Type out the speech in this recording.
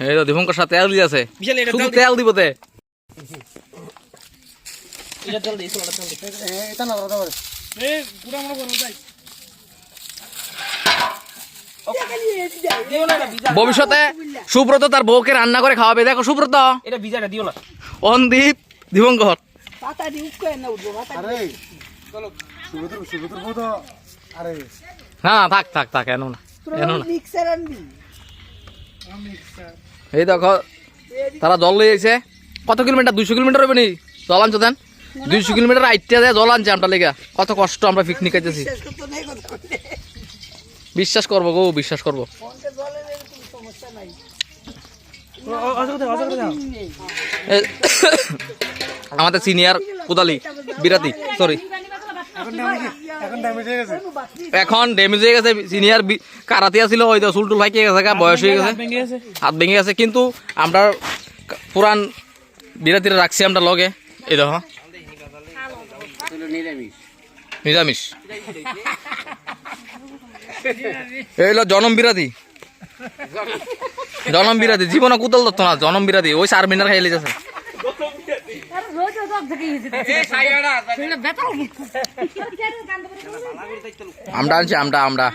এই তো দীপঙ্কর সাথে তেল দিয়েছে, শুধু তেল দিব তে। ভবিষ্যতে সুব্রত তার বউকে রান্না করে খাওয়াবে। দেখো সুব্রত, এটা ভিজাটা দিও না। অন্দীপ, দীপঙ্কর। না থাক থাক থাক, এনো না এনো না। এই দেখো তারা জল লয়ে আইছে। কত কিলোমিটার? 200 কিলোমিটার হবে নি জল আনছো দেন। 200 কিলোমিটার আইটটা যায় জল আনছে আমরা লেগা। কত কষ্ট, আমরা পিকনিক খাইতেছি। বিশ্বাস করবো গো, বিশ্বাস করবো। আমাদের সিনিয়র কোদালি বিরাতি, সরি এখন ড্যামেজ হয়ে গেছে। সিনিয়র কারাতিয়া ছিল, ওই তো চুলটুল ভাই গেছে, বয়স হয়ে গেছে, হাত ভেঙে গেছে। কিন্তু আমরা পুরান বিরাতিরা রাখছি আমরা লগে। এই দেখো নিরামিষ, এই হলো জনম বিরাতি। জনম বিরাতি জীবনে কুতল ধরতো না, জনম বিরাতি। ওই 4 মিনার খাইলে যাচ্ছে। আমরা আনছি আমরা